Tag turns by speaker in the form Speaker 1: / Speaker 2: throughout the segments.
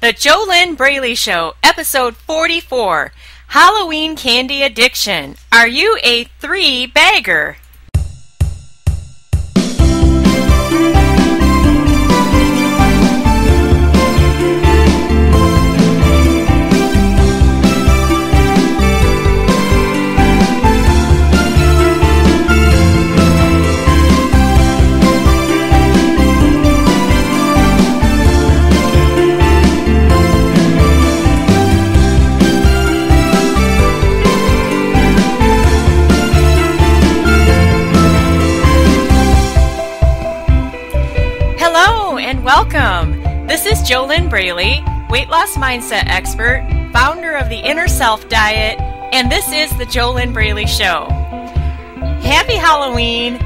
Speaker 1: The JoLynn Braley Show, Episode 44, Halloween Candy Addiction. Are you a three-bagger? Welcome! This is JoLynn Braley, weight loss mindset expert, founder of the Inner Self Diet, and this is the JoLynn Braley Show. Happy Halloween!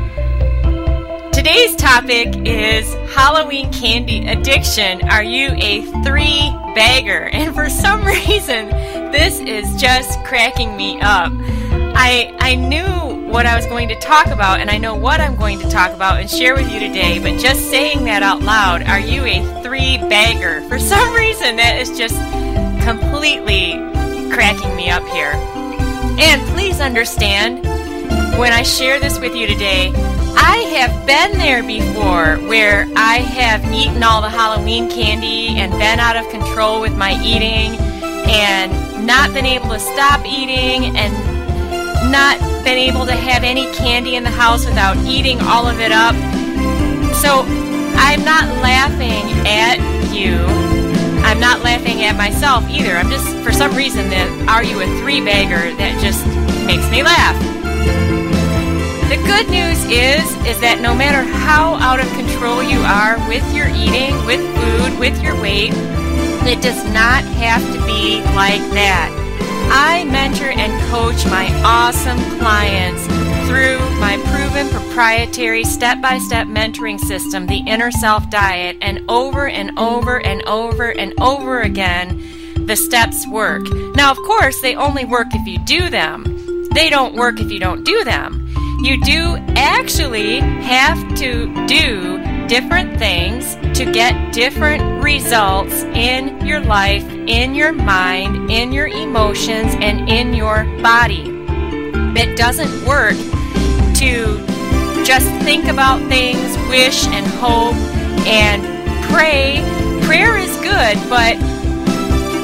Speaker 1: Today's topic is Halloween candy addiction. Are you a three-bagger? And for some reason, this is just cracking me up. I knew what I was going to talk about, and I know what I'm going to talk about and share with you today, but just saying that out loud, are you a three-bagger? For some reason, that is just completely cracking me up here. And please understand, when I share this with you today, I have been there before where I have eaten all the Halloween candy and been out of control with my eating and not been able to stop eating and not been able to have any candy in the house without eating all of it up. So I'm not laughing at you. I'm not laughing at myself either. I'm just, for some reason, that are you a three-bagger, that just makes me laugh. The good news is that no matter how out of control you are with your eating, with food, with your weight, it does not have to be like that. I mentor and coach my awesome clients through my proven proprietary step-by-step mentoring system, the Inner Self Diet, and over and over and over and over again, the steps work. Now, of course, they only work if you do them. They don't work if you don't do them. You do actually have to do different things to get different results in your life, in your mind, in your emotions, and in your body. It doesn't work to just think about things, wish and hope and pray. Prayer is good, but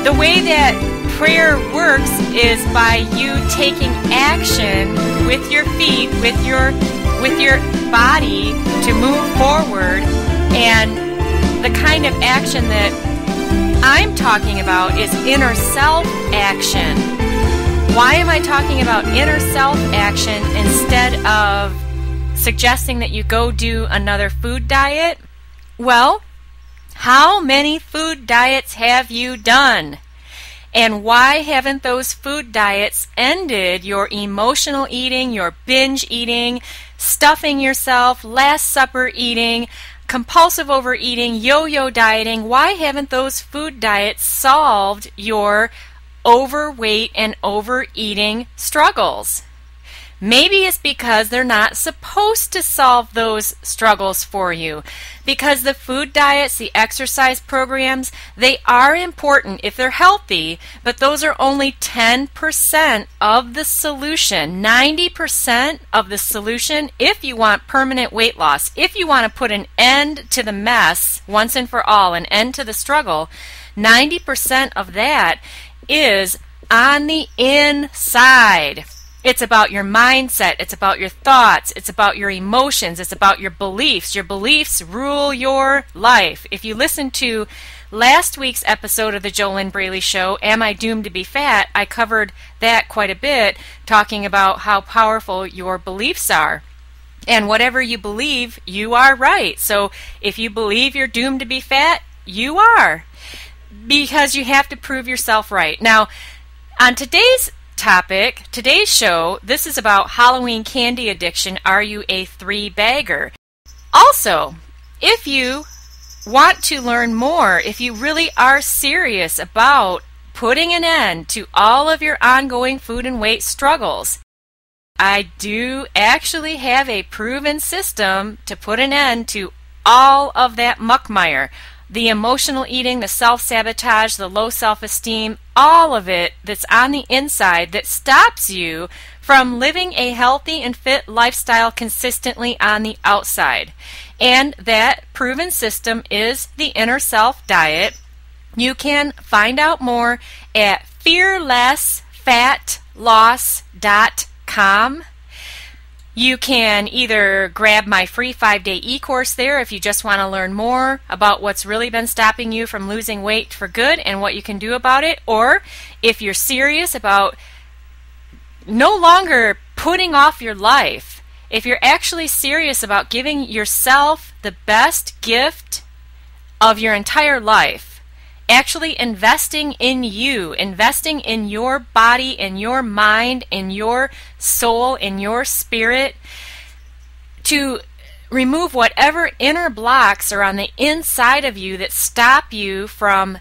Speaker 1: the way that prayer works is by you taking action with your feet, with your body to move forward. And the kind of action that I'm talking about is inner self action. Why am I talking about inner self action instead of suggesting that you go do another food diet? Well, how many food diets have you done? And why haven't those food diets ended your emotional eating, your binge eating, stuffing yourself, Last Supper eating, compulsive overeating, yo-yo dieting? Why haven't those food diets solved your overweight and overeating struggles? Maybe it's because they're not supposed to solve those struggles for you. Because the food diets, the exercise programs, they are important if they're healthy, but those are only 10% of the solution. 90% of the solution, if you want permanent weight loss, if you want to put an end to the mess once and for all, an end to the struggle, 90% of that is on the inside. It's about your mindset, it's about your thoughts, it's about your emotions, it's about your beliefs. Your beliefs rule your life. If you listen to last week's episode of the JoLynn Braley Show, Am I Doomed to Be Fat?, I covered that quite a bit, talking about how powerful your beliefs are. And whatever you believe, you are right. So if you believe you're doomed to be fat, you are. Because you have to prove yourself right. Now, on today's topic, today's show, this is about Halloween candy addiction. Are you a three-bagger? Also, if you want to learn more, if you really are serious about putting an end to all of your ongoing food and weight struggles, I do actually have a proven system to put an end to all of that muckmire. the emotional eating, the self-sabotage, the low self-esteem, all of it that's on the inside that stops you from living a healthy and fit lifestyle consistently on the outside. And that proven system is the Inner Self Diet. You can find out more at fearlessfatloss.com. You can either grab my free 5-day e-course there if you just want to learn more about what's really been stopping you from losing weight for good and what you can do about it, or if you're serious about no longer putting off your life, if you're actually serious about giving yourself the best gift of your entire life, actually investing in you, investing in your body, in your mind, in your soul, in your spirit, to remove whatever inner blocks are on the inside of you that stop you from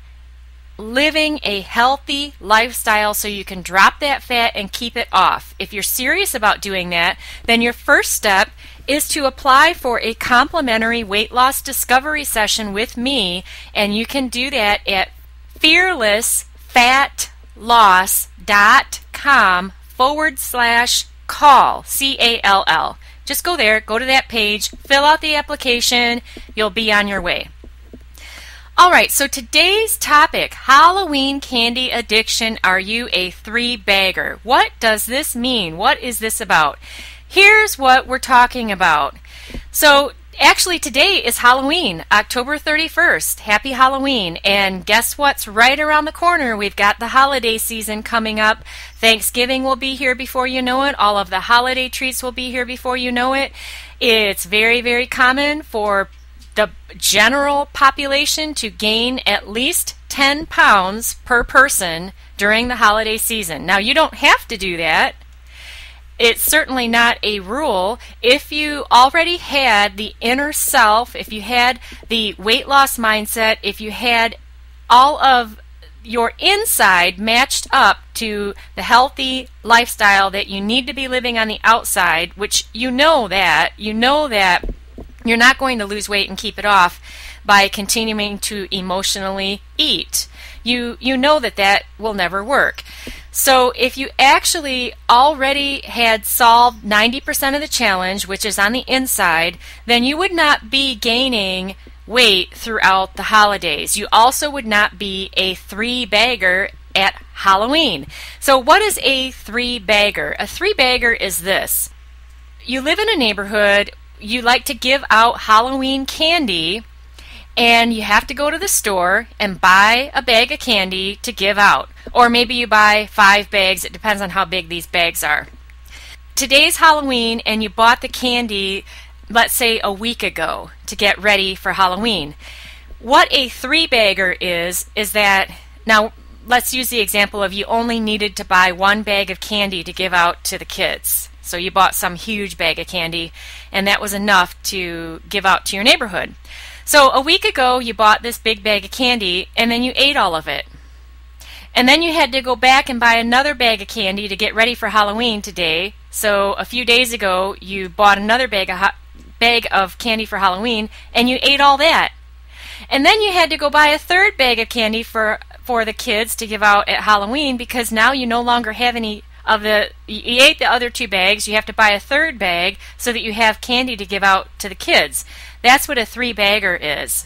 Speaker 1: living a healthy lifestyle so you can drop that fat and keep it off. If you're serious about doing that, then your first step is to apply for a complimentary weight loss discovery session with me, and you can do that at fearlessfatloss.com/call, C-A-L-L. Just go there, go to that page, fill out the application, you'll be on your way. Alright, so today's topic, Halloween candy addiction. Are you a three-bagger? What does this mean? What is this about? Here's what we're talking about. So actually today is Halloween, October 31st. Happy Halloween. And guess what's right around the corner? We've got the holiday season coming up. Thanksgiving will be here before you know it. All of the holiday treats will be here before you know it. It's very, very common for the general population to gain at least 10 pounds per person during the holiday season. Now, you don't have to do that. It's certainly not a rule. If you already had the inner self, if you had the weight loss mindset, if you had all of your inside matched up to the healthy lifestyle that you need to be living on the outside, which you know that you're not going to lose weight and keep it off by continuing to emotionally eat. You know that will never work. So if you actually already had solved 90% of the challenge, which is on the inside, then you would not be gaining weight throughout the holidays. You also would not be a three-bagger at Halloween. So what is a three-bagger? A three-bagger is this. You live in a neighborhood, you like to give out Halloween candy, and you have to go to the store and buy a bag of candy to give out. Or maybe you buy 5 bags. It depends on how big these bags are. Today's Halloween, and you bought the candy, let's say a week ago, to get ready for Halloween. What a three-bagger is that, now let's use the example of you only needed to buy 1 bag of candy to give out to the kids. So you bought some huge bag of candy, and that was enough to give out to your neighborhood. So a week ago, you bought this big bag of candy, and then you ate all of it. And then you had to go back and buy another bag of candy to get ready for Halloween today. So a few days ago, you bought another bag of candy for Halloween, and you ate all that. And then you had to go buy a third bag of candy for the kids to give out at Halloween, because now you no longer have any of you ate the other 2 bags. You have to buy a third bag so that you have candy to give out to the kids. That's what a three-bagger is.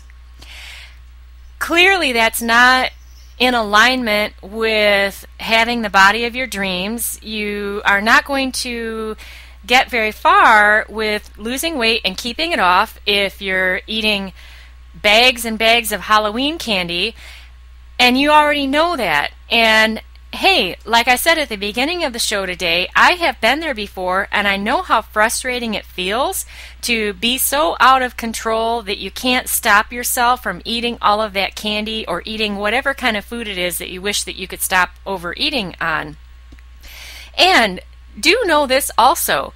Speaker 1: Clearly, that's not in alignment with having the body of your dreams. You are not going to get very far with losing weight and keeping it off if you're eating bags and bags of Halloween candy, and you already know that. And hey, like I said at the beginning of the show today, I have been there before, and I know how frustrating it feels to be so out of control that you can't stop yourself from eating all of that candy or eating whatever kind of food it is that you wish that you could stop overeating on. And do know this also.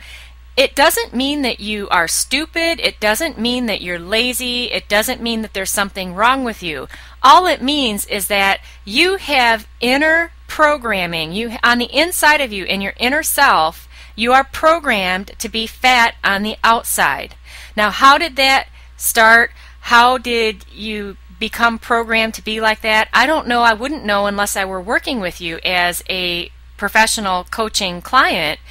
Speaker 1: It doesn't mean that you are stupid. It doesn't mean that you're lazy. It doesn't mean that there's something wrong with you. All it means is that you have inner programming. On the inside of you, in your inner self, you are programmed to be fat on the outside. Now, how did that start? How did you become programmed to be like that? I don't know. I wouldn't know unless I were working with you as a professional coaching client.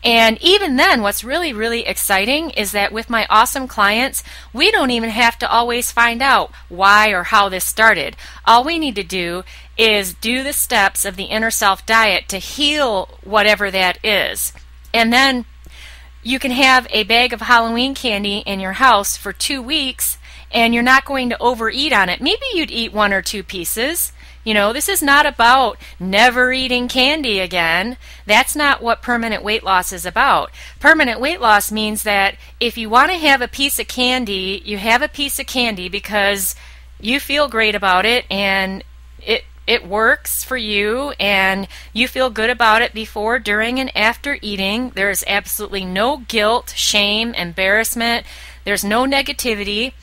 Speaker 1: And even then, what's really, really exciting is that with my awesome clients, we don't even have to always find out why or how this started. All we need to do is do the steps of the inner self diet to heal whatever that is. And then you can have a bag of Halloween candy in your house for 2 weeks, and you're not going to overeat on it. Maybe you'd eat 1 or 2 pieces. You know, this is not about never eating candy again. That's not what permanent weight loss is about. Permanent weight loss means that if you want to have a piece of candy, you have a piece of candy because you feel great about it and it works for you and you feel good about it before, during, and after eating. There's absolutely no guilt, shame, embarrassment. There's no negativity.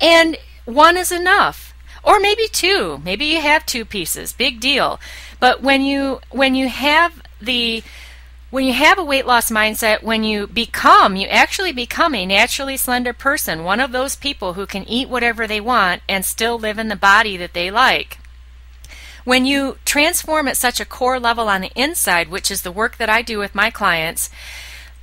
Speaker 1: And 1 is enough. Or maybe 2. Maybe you have 2 pieces. Big deal. But when you have a weight loss mindset, when you actually become a naturally slender person, one of those people who can eat whatever they want and still live in the body that they like. When you transform at such a core level on the inside, which is the work that I do with my clients,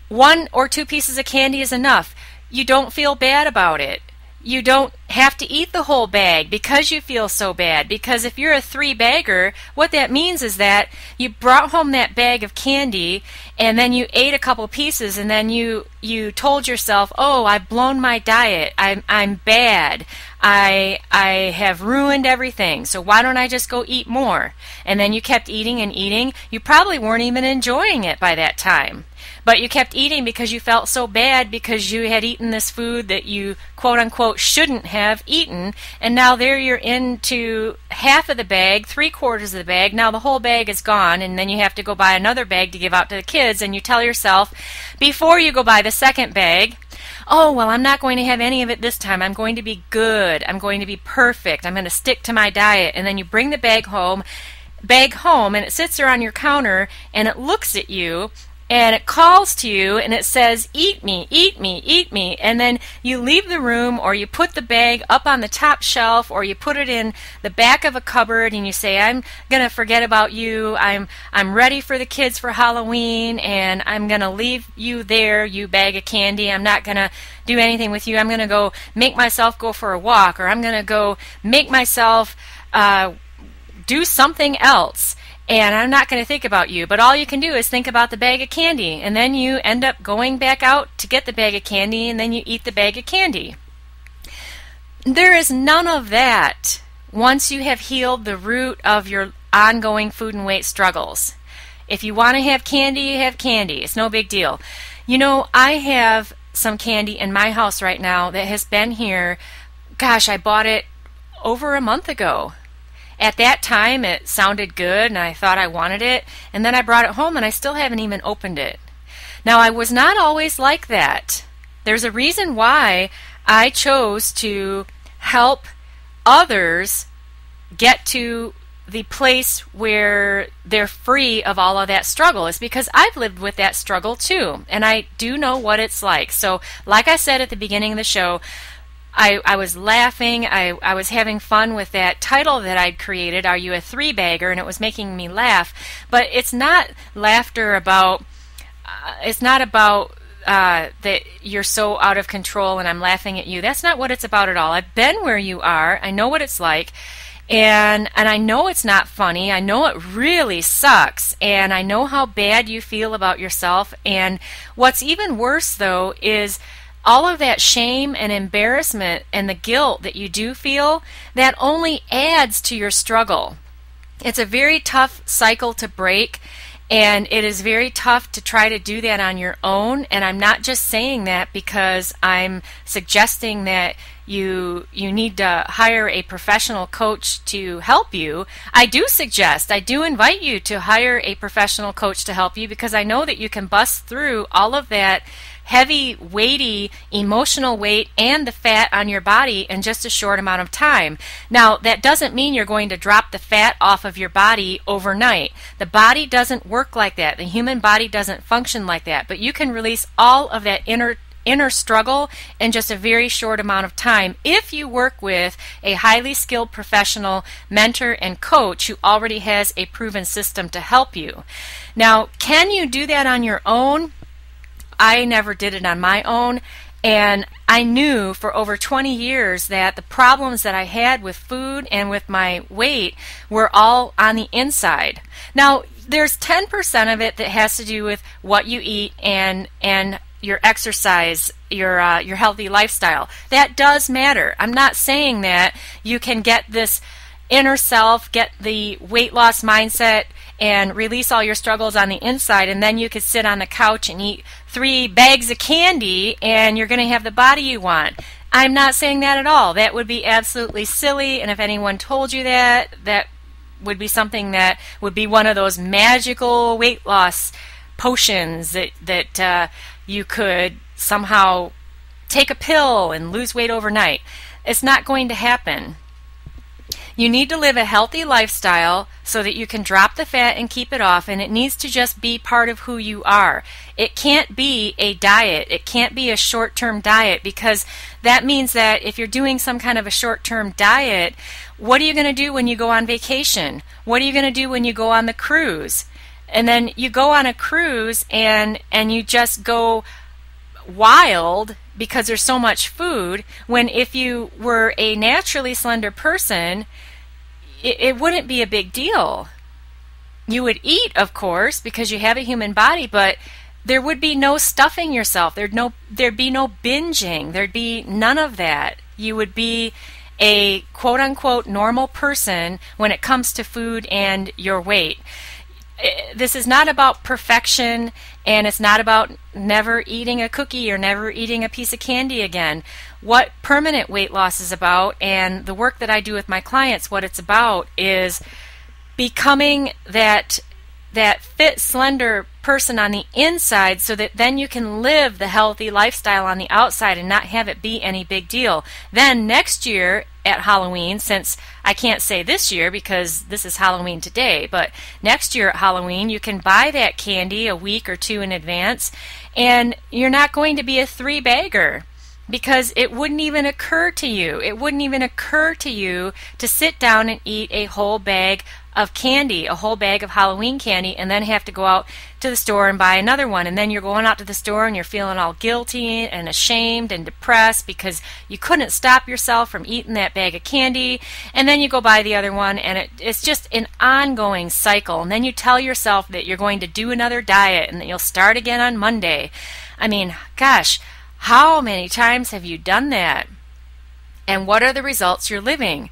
Speaker 1: 1 or 2 pieces of candy is enough. You don't feel bad about it. You don't have to eat the whole bag because you feel so bad. Because if you're a 3-bagger, what that means is that you brought home that bag of candy and then you ate a couple pieces and then you told yourself, oh, I've blown my diet. I'm bad. I have ruined everything. So why don't I just go eat more? And then you kept eating and eating. You probably weren't even enjoying it by that time. But you kept eating because you felt so bad because you had eaten this food that you, quote unquote, shouldn't have eaten. And now there you're into half of the bag, 3/4 of the bag. Now the whole bag is gone. And then you have to go buy another bag to give out to the kids. And you tell yourself, before you go buy the second bag, oh, well, I'm not going to have any of it this time. I'm going to be good. I'm going to be perfect. I'm going to stick to my diet. And then you bring the bag home, and it sits there on your counter, and it looks at you, and it calls to you, and it says, eat me, eat me, eat me. And then you leave the room, or you put the bag up on the top shelf, or you put it in the back of a cupboard, and you say, I'm going to forget about you. I'm ready for the kids for Halloween, and I'm going to leave you there, you bag of candy. I'm not going to do anything with you. I'm going to go make myself go for a walk, or I'm going to go make myself do something else. And I'm not going to think about you, but all you can do is think about the bag of candy, and then you end up going back out to get the bag of candy, and then you eat the bag of candy. There is none of that once you have healed the root of your ongoing food and weight struggles. If you want to have candy, you have candy. It's no big deal. You know, I have some candy in my house right now that has been here, gosh, I bought it over a month ago. At that time, it sounded good, and I thought I wanted it, and then I brought it home, and I still haven't even opened it. Now, I was not always like that. There's a reason why I chose to help others get to the place where they're free of all of that struggle. Is because I've lived with that struggle too, and I do know what it's like. So, like I said at the beginning of the show, I was laughing, I was having fun with that title that I'd created, Are You a 3-Bagger? And it was making me laugh. But it's not laughter about, it's not about that you're so out of control and I'm laughing at you. That's not what it's about at all. I've been where you are. I know what it's like. And I know it's not funny. I know it really sucks. And I know how bad you feel about yourself. And what's even worse, though, is all of that shame and embarrassment and the guilt that you do feel, that only adds to your struggle. It's a very tough cycle to break, and it is very tough to try to do that on your own. And I'm not just saying that because I'm suggesting that you need to hire a professional coach to help you. I do invite you to hire a professional coach to help you, because I know that you can bust through all of that heavy, weighty, emotional weight and the fat on your body in just a short amount of time. Now, that doesn't mean you're going to drop the fat off of your body overnight. The body doesn't work like that. The human body doesn't function like that. But you can release all of that inner struggle in just a very short amount of time if you work with a highly skilled professional mentor and coach who already has a proven system to help you. Now, can you do that on your own? I never did it on my own, and I knew for over 20 years that the problems that I had with food and with my weight were all on the inside. Now, there's 10% of it that has to do with what you eat and your exercise, your healthy lifestyle. That does matter. I'm not saying that you can get this inner self, get the weight loss mindset, and release all your struggles on the inside, and then you could sit on the couch and eat 3 bags of candy and you're going to have the body you want. I'm not saying that at all. That would be absolutely silly, and if anyone told you that, that would be something that would be one of those magical weight loss potions that you could somehow take a pill and lose weight overnight. It's not going to happen. You need to live a healthy lifestyle so that you can drop the fat and keep it off, and it needs to just be part of who you are. It can't be a diet. It can't be a short-term diet, because that means that if you're doing some kind of a short-term diet, what are you going to do when you go on vacation? What are you going to do when you go on the cruise? And then you go on a cruise and you just go wild because there's so much food, when if you were a naturally slender person, it wouldn't be a big deal. You would eat, of course, because you have a human body, but there would be no stuffing yourself. There'd be no binging. There'd be none of that. You would be a quote-unquote normal person when it comes to food and your weight. This is not about perfection, and it's not about never eating a cookie or never eating a piece of candy again. What permanent weight loss is about, and the work that I do with my clients, what it's about is becoming that fit, slender person on the inside, so that then you can live the healthy lifestyle on the outside and not have it be any big deal. Then next year at Halloween, since I can't say this year because this is Halloween today, but next year at Halloween you can buy that candy a week or 2 in advance, and you're not going to be a 3-bagger. Because it wouldn't even occur to you. It wouldn't even occur to you to sit down and eat a whole bag of candy, a whole bag of Halloween candy, and then have to go out to the store and buy another one. And then you're going out to the store and you're feeling all guilty and ashamed and depressed because you couldn't stop yourself from eating that bag of candy. And then you go buy the other one, and it's just an ongoing cycle. And then you tell yourself that you're going to do another diet and that you'll start again on Monday. I mean, gosh, how many times have you done that? And what are the results you're living?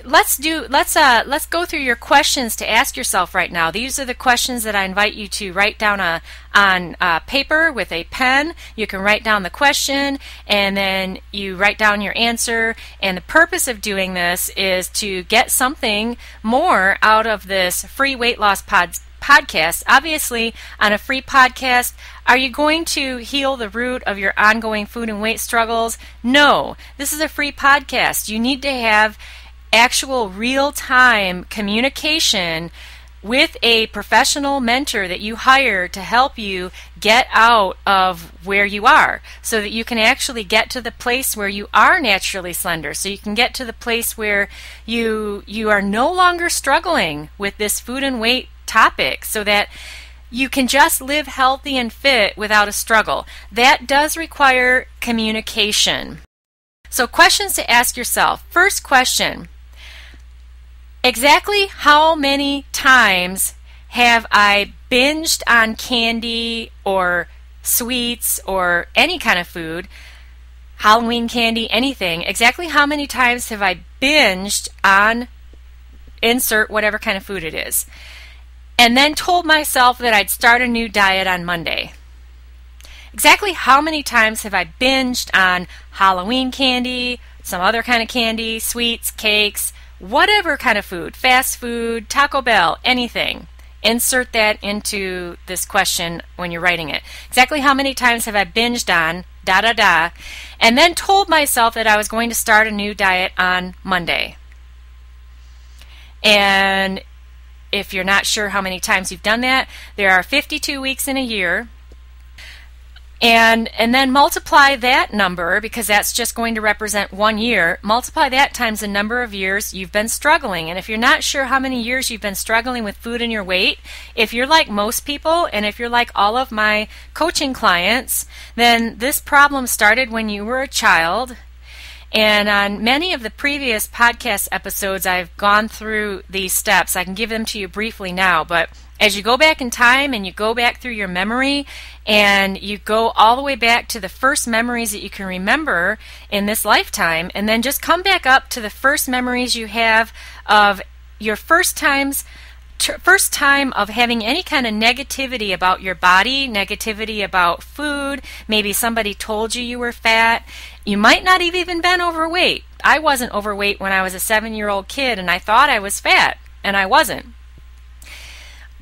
Speaker 1: Let's go through your questions to ask yourself right now. These are the questions that I invite you to write down on paper with a pen. You can write down the question, and then you write down your answer. And the purpose of doing this is to get something more out of this free weight loss podcast. Obviously, on a free podcast, are you going to heal the root of your ongoing food and weight struggles? No. This is a free podcast. You need to have actual real-time communication with a professional mentor that you hire to help you get out of where you are, so that you can actually get to the place where you are naturally slender, so you can get to the place where you are no longer struggling with this food and weight topic, so that you can just live healthy and fit without a struggle. That does require communication. So questions to ask yourself. First question: exactly how many times have I binged on candy or sweets or any kind of food, Halloween candy, anything? Exactly how many times have I binged on insert whatever kind of food it is, and then told myself that I'd start a new diet on Monday? Exactly how many times have I binged on Halloween candy, some other kind of candy, sweets, cakes, whatever kind of food, fast food, Taco Bell, anything? Insert that into this question when you're writing it. Exactly how many times have I binged on da-da-da, and then told myself that I was going to start a new diet on Monday? And if you're not sure how many times you've done that, there are 52 weeks in a year. And then multiply that number, because that's just going to represent 1 year. Multiply that times the number of years you've been struggling. And if you're not sure how many years you've been struggling with food and your weight, if you're like most people, and if you're like all of my coaching clients, then this problem started when you were a child. And on many of the previous podcast episodes, I've gone through these steps. I can give them to you briefly now, but as you go back in time and you go back through your memory and you go all the way back to the first memories that you can remember in this lifetime, and then just come back up to the first memories you have of your first time of having any kind of negativity about your body, negativity about food. Maybe somebody told you were fat. You might not have even been overweight. I wasn't overweight when I was a 7-year-old kid, and I thought I was fat, and I wasn't.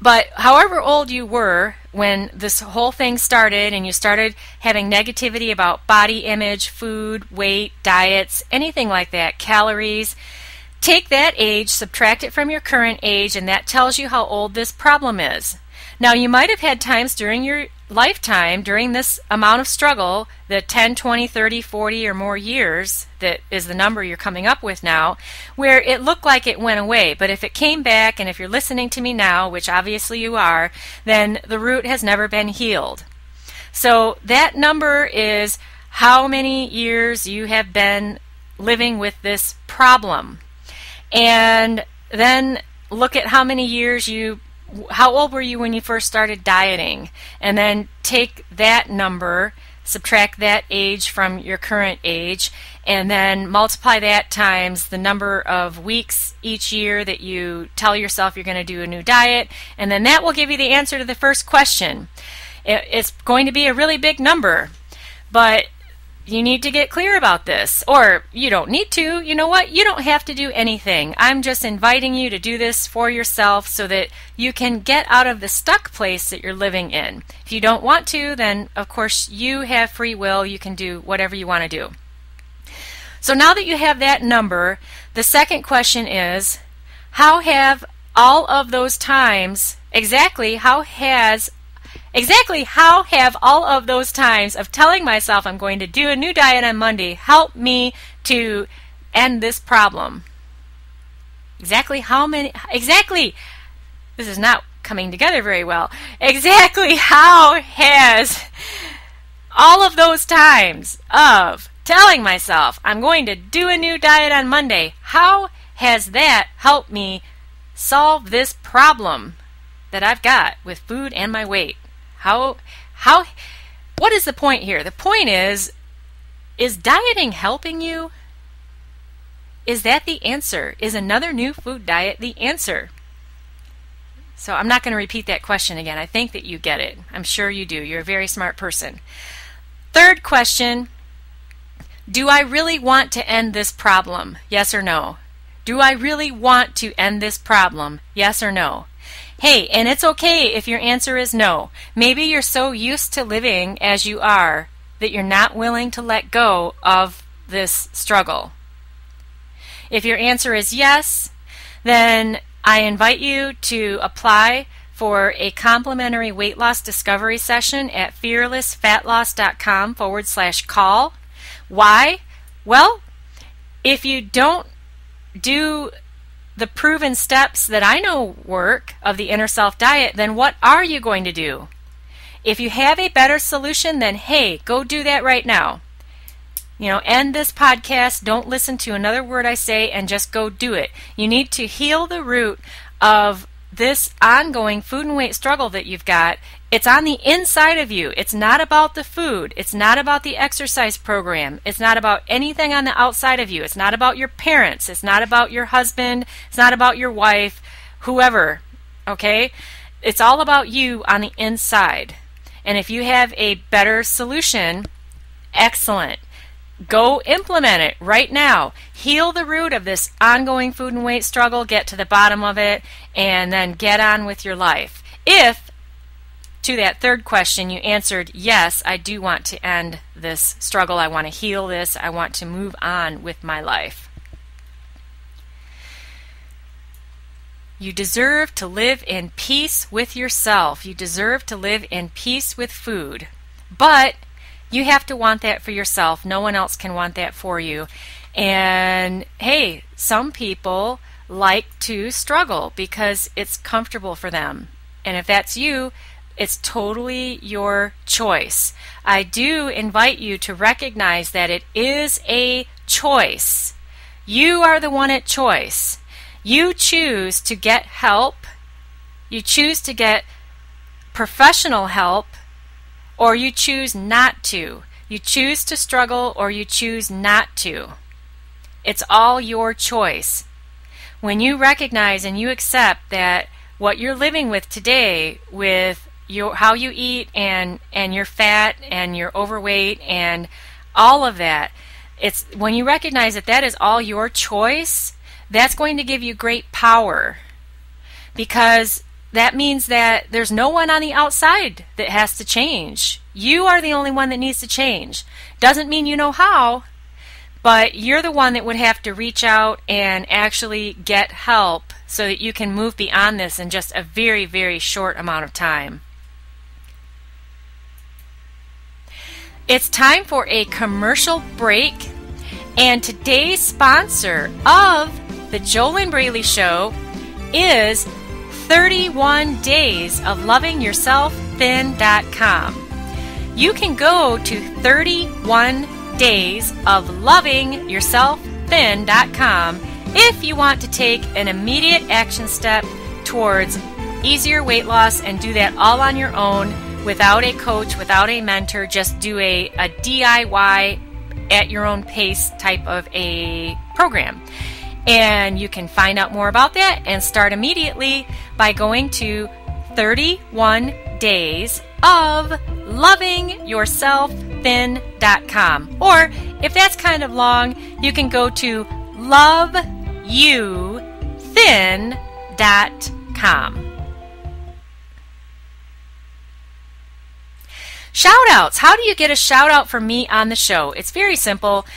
Speaker 1: But however old you were when this whole thing started and you started having negativity about body image, food, weight, diets, anything like that, calories, take that age, subtract it from your current age, and that tells you how old this problem is. Now, you might have had times during your lifetime, during this amount of struggle, the 10, 20, 30, 40 or more years, that is the number you're coming up with now, where it looked like it went away. But if it came back, and if you're listening to me now, which obviously you are, then the root has never been healed. So that number is how many years you have been living with this problem. And then look at how many years how old were you when you first started dieting? And then take that number, subtract that age from your current age, and then multiply that times the number of weeks each year that you tell yourself you're going to do a new diet, and then that will give you the answer to the first question. It's going to be a really big number, but you need to get clear about this. Or you don't need to. You know what? You don't have to do anything. I'm just inviting you to do this for yourself so that you can get out of the stuck place that you're living in. If you don't want to, then of course you have free will. You can do whatever you want to do. So now that you have that number, the second question is, how have all of those times, exactly how have all of those times of telling myself I'm going to do a new diet on Monday helped me to end this problem? Exactly, this is not coming together very well. Exactly how has all of those times of telling myself I'm going to do a new diet on Monday, how has that helped me solve this problem that I've got with food and my weight? What is the point here? The point is dieting helping you? Is that the answer? Is another new food diet the answer? So I'm not going to repeat that question again. I think that you get it. I'm sure you do. You're a very smart person. Third question, do I really want to end this problem? Yes or no? Do I really want to end this problem? Yes or no? Hey, and it's okay if your answer is no. Maybe you're so used to living as you are that you're not willing to let go of this struggle. If your answer is yes, then I invite you to apply for a complimentary weight loss discovery session at fearlessfatloss.com/call. Why? Well, if you don't do the proven steps that I know work of the inner self diet, then what are you going to do? If you have a better solution, then hey, go do that right now. End this podcast, don't listen to another word I say, and just go do it. You need to heal the root of this ongoing food and weight struggle that you've got. It's on the inside of you. It's not about the food. It's not about the exercise program. It's not about anything on the outside of you. It's not about your parents. It's not about your husband. It's not about your wife, whoever. Okay? It's all about you on the inside. And if you have a better solution, excellent. Go implement it right now. Heal the root of this ongoing food and weight struggle, get to the bottom of it, and then get on with your life. If, to that third question, you answered, yes, I do want to end this struggle. I want to heal this. I want to move on with my life. You deserve to live in peace with yourself. You deserve to live in peace with food. But You have to want that for yourself. No one else can want that for you. And hey, some people like to struggle because it's comfortable for them. And if that's you, it's totally your choice. I do invite you to recognize that it is a choice. You are the one at choice. You choose to get help. You choose to get professional help, or you choose not to. You choose to struggle, or you choose not to. It's all your choice. When you recognize and you accept that what you're living with today, with how you eat and you're fat and you're overweight and all of that, it's when you recognize that that is all your choice, that's going to give you great power, because that means that there's no one on the outside that has to change. You are the only one that needs to change. Doesn't mean you know how, but you're the one that would have to reach out and actually get help so that you can move beyond this in just a very, very short amount of time. It's time for a commercial break, and today's sponsor of the JoLynn Braley Show is 31 Days of LovingYourselfThin.com. You can go to 31daysoflovingyourselfthin.com if you want to take an immediate action step towards easier weight loss and do that all on your own without a coach, without a mentor. Just do a DIY at your own pace type of a program. And you can find out more about that and start immediately by going to 31 Days of LovingYourselfThin.com. Or if that's kind of long, you can go to LoveYouThin.com. Shout outs. How do you get a shout out from me on the show? It's very simple.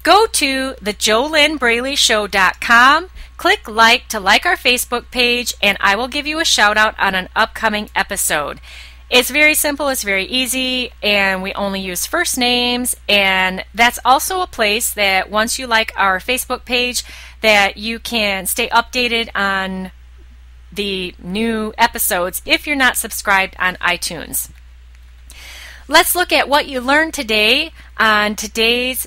Speaker 1: Go to thejolynnbraleyshow.com, click like to like our Facebook page, and I will give you a shout out on an upcoming episode. It's very simple, it's very easy, and we only use first names, and that's also a place that once you like our Facebook page that you can stay updated on the new episodes if you're not subscribed on iTunes. Let's look at what you learned today on today's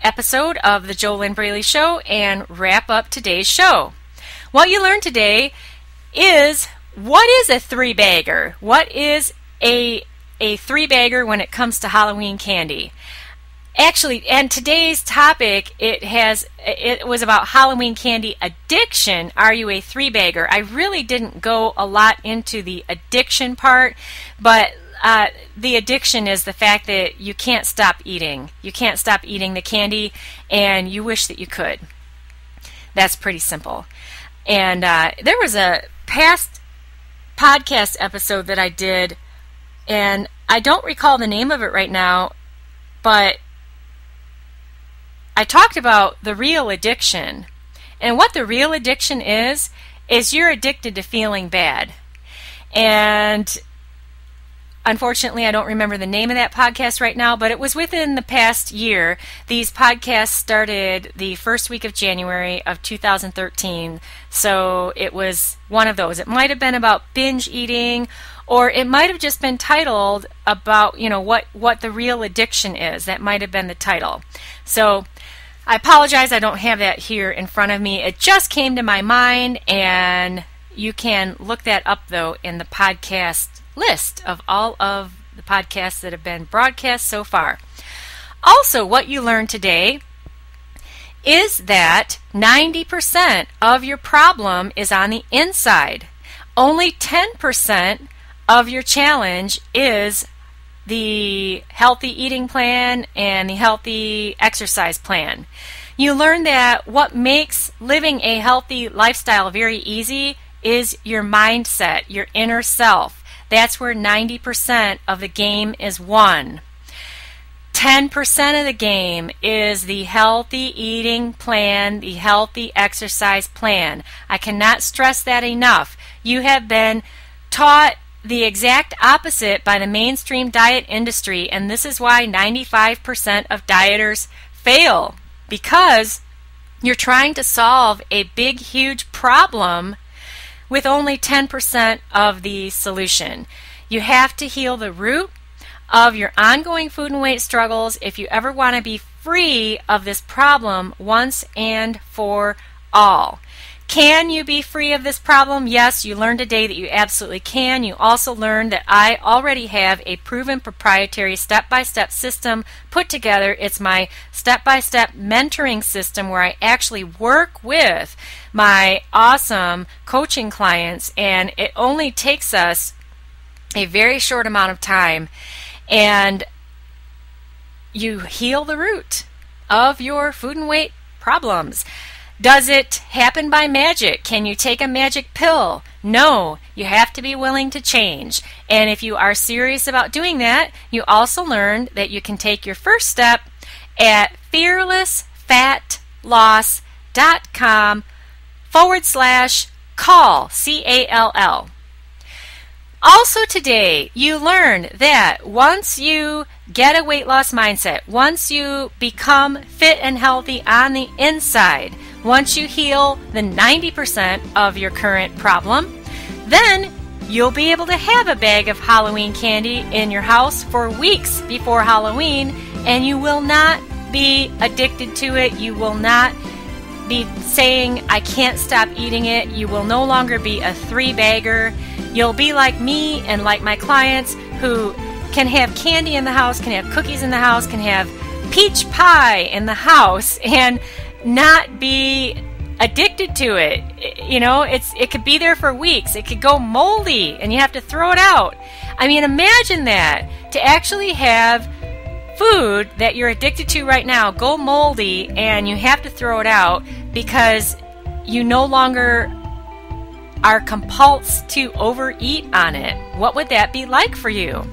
Speaker 1: episode of the JoLynn Braley Show and wrap up today's show. What you learned today is, what is a three-bagger? What is a three-bagger when it comes to Halloween candy? Actually, and today's topic, it was about Halloween candy addiction. Are you a three-bagger? I really didn't go a lot into the addiction part, but the addiction is the fact that you can't stop eating. You can't stop eating the candy, and you wish that you could. That's pretty simple. And there was a past podcast episode that I did, and I don't recall the name of it right now, but I talked about the real addiction. And what the real addiction is you're addicted to feeling bad. And unfortunately, I don't remember the name of that podcast right now, but it was within the past year. These podcasts started the first week of January of 2013, so it was one of those. It might have been about binge eating, or it might have just been titled about, what the real addiction is. That might have been the title. So I apologize, I don't have that here in front of me. It just came to my mind, and you can look that up, though, in the podcast list of all of the podcasts that have been broadcast so far. Also, what you learned today is that 90% of your problem is on the inside. Only 10% of your challenge is the healthy eating plan and the healthy exercise plan. You learned that what makes living a healthy lifestyle very easy is your mindset, your inner self. That's where 90% of the game is won. 10% of the game is the healthy eating plan, the healthy exercise plan. I cannot stress that enough. You have been taught the exact opposite by the mainstream diet industry, and this is why 95% of dieters fail, because you're trying to solve a big, huge problem with only 10% of the solution. You have to heal the root of your ongoing food and weight struggles if you ever want to be free of this problem once and for all. Can you be free of this problem? Yes, you learned today that you absolutely can. You also learned that I already have a proven proprietary step-by-step system put together. It's my step-by-step mentoring system where I actually work with my awesome coaching clients, and it only takes us a very short amount of time, and you heal the root of your food and weight problems. Does it happen by magic? Can you take a magic pill? No, you have to be willing to change. And if you are serious about doing that, you also learned that you can take your first step at fearlessfatloss.com/call, C-A-L-L. Also today, you learn that once you get a weight loss mindset, once you become fit and healthy on the inside, once you heal the 90% of your current problem, then you'll be able to have a bag of Halloween candy in your house for weeks before Halloween, and you will not be addicted to it. You will not be saying, I can't stop eating it. You will no longer be a 3-bagger. You'll be like me and like my clients who can have candy in the house, can have cookies in the house, can have peach pie in the house, and not be addicted to it. You know, it could be there for weeks. It could go moldy and you have to throw it out. I mean, imagine that, to actually have food that you're addicted to right now go moldy and you have to throw it out because you no longer are compulsed to overeat on it. What would that be like for you?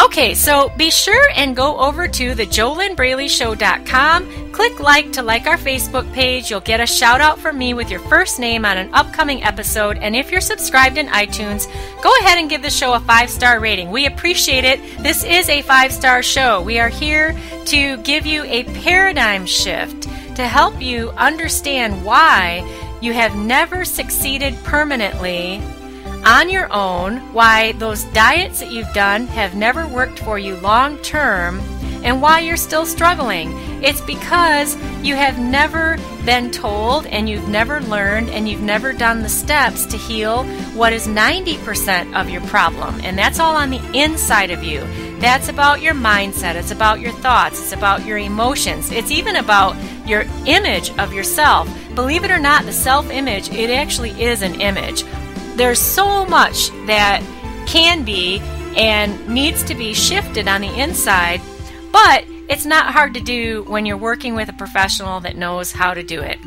Speaker 1: Okay, so be sure and go over to the JoLynnBraleyShow.com. Click like to like our Facebook page. You'll get a shout out from me with your first name on an upcoming episode. And if you're subscribed in iTunes, go ahead and give the show a 5-star rating. We appreciate it. This is a 5-star show. We are here to give you a paradigm shift to help you understand why you have never succeeded permanently on your own, why those diets that you've done have never worked for you long term, and why you're still struggling. It's because you have never been told, and you've never learned, and you've never done the steps to heal what is 90% of your problem. And that's all on the inside of you. That's about your mindset. It's about your thoughts. It's about your emotions. It's even about your image of yourself. Believe it or not, the self-image, it actually is an image. There's so much that can be and needs to be shifted on the inside, but it's not hard to do when you're working with a professional that knows how to do it.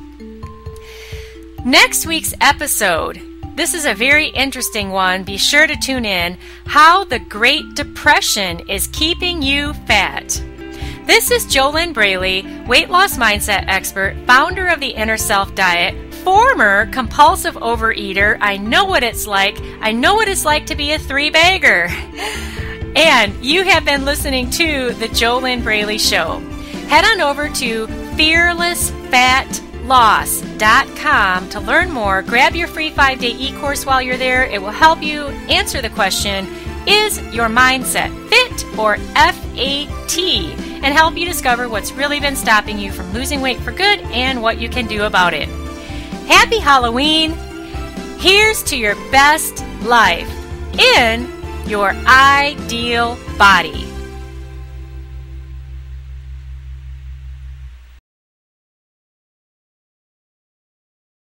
Speaker 1: Next week's episode, this is a very interesting one. Be sure to tune in. How the Great Depression is keeping you fat. This is JoLynn Braley, weight loss mindset expert, founder of the Inner Self Diet, former compulsive overeater. I know what it's like. I know what it's like to be a 3-bagger. And you have been listening to the JoLynn Braley Show. Head on over to fearlessfatloss.com to learn more. Grab your free 5-day e-course while you're there. It will help you answer the question, is your mindset fit or FAT? And help you discover what's really been stopping you from losing weight for good and what you can do about it. Happy Halloween! Here's to your best life in your ideal body.